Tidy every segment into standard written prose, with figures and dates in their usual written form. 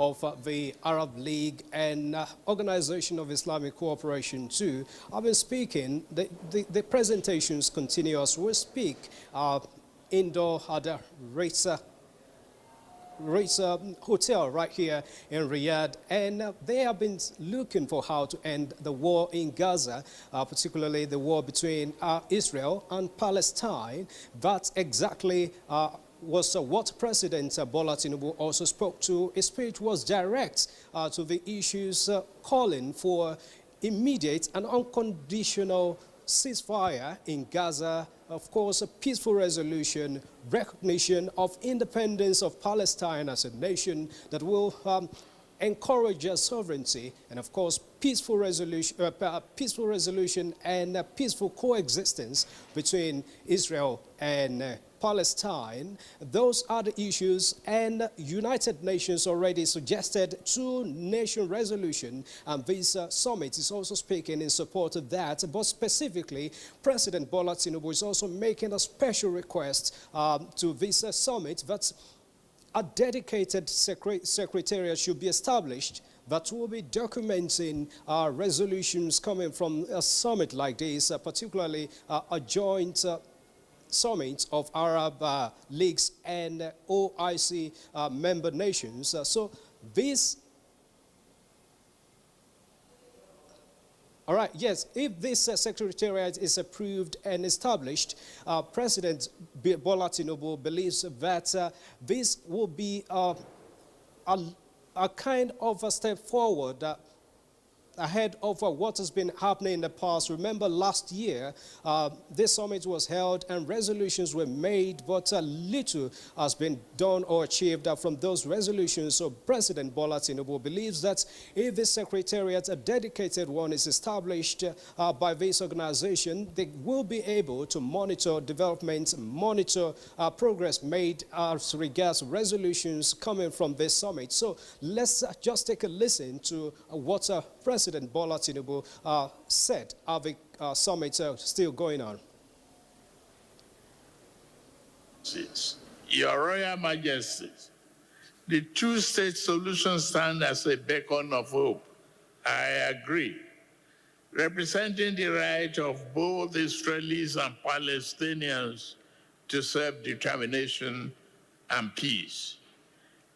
of the Arab League and Organization of Islamic Cooperation too. I've been speaking, the presentations continue as we speak indoor at the hotel right here in Riyadh, and they have been looking for how to end the war in Gaza, particularly the war between Israel and Palestine. That exactly was what President Bola Tinubu also spoke to. His speech was direct to the issues, calling for immediate and unconditional ceasefire in Gaza, of course, a peaceful resolution, recognition of independence of Palestine as a nation that will encourage sovereignty, and of course, peaceful resolution and peaceful coexistence between Israel and Palestine. Those are the issues, and United Nations already suggested two-nation resolution, and this summit is also speaking in support of that. But specifically, President Bola Tinubu is also making a special request to this summit that a dedicated secretariat should be established that will be documenting resolutions coming from a summit like this, particularly a joint summit of Arab leagues and OIC member nations. So this, all right, yes, if this secretariat is approved and established, President Bola Tinubu believes that this will be a kind of a step forward ahead of what has been happening in the past. Remember last year, this summit was held and resolutions were made, but little has been done or achieved from those resolutions. So President Bola Tinubu believes that if this secretariat, a dedicated one, is established by this organization, they will be able to monitor developments, monitor progress made as regards resolutions coming from this summit. So let's just take a listen to what President Bola Tinubu said of the summit still going on. Your Royal Majesties, the two-state solution stands as a beacon of hope. I agree, representing the right of both Israelis and Palestinians to self-determination and peace.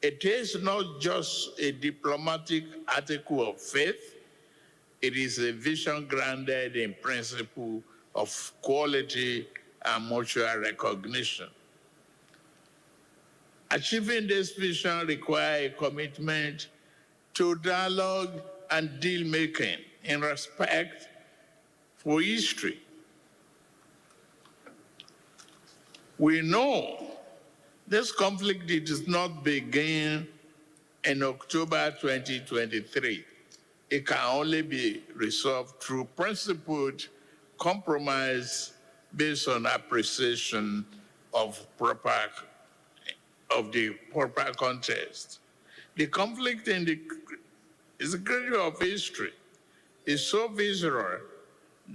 It is not just a diplomatic article of faith. It is a vision grounded in principle of quality and mutual recognition. Achieving this vision requires a commitment to dialogue and deal-making in respect for history. We know this conflict did not begin in October 2023. It can only be resolved through principled compromise based on appreciation of the proper context. The conflict in the security of history is so visceral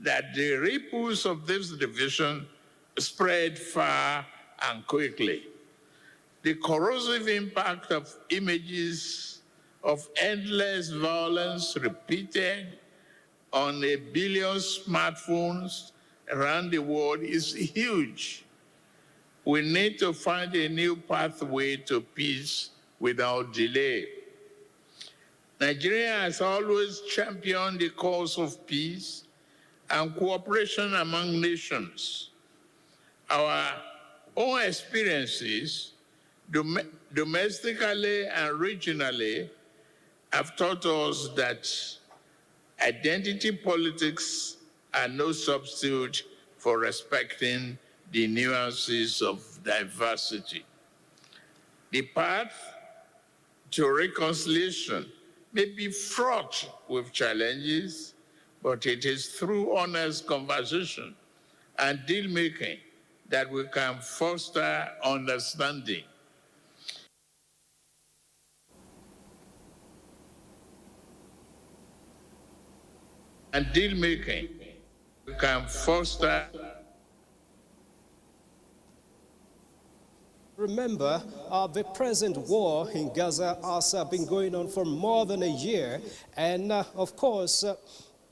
that the ripples of this division spread far and quickly. The corrosive impact of images of endless violence repeated on 1 billion smartphones around the world is huge. We need to find a new pathway to peace without delay. Nigeria has always championed the cause of peace and cooperation among nations. Our own experiences, domestically and regionally, have taught us that identity politics are no substitute for respecting the nuances of diversity. The path to reconciliation may be fraught with challenges, but it is through honest conversation and deal-making that we can foster understanding. And deal-making, we can foster. remember, the present war in Gaza has been going on for more than a year. And of course,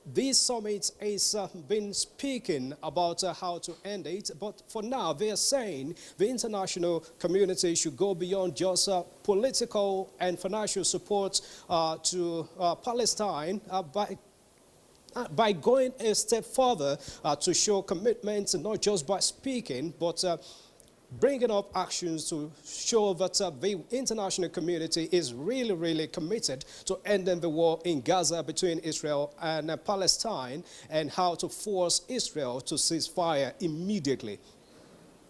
this summit has been speaking about how to end it, but for now they are saying the international community should go beyond just political and financial support to Palestine by going a step further to show commitment, not just by speaking, but bringing up actions to show that the international community is really, really committed to ending the war in Gaza between Israel and Palestine, and how to force Israel to cease fire immediately.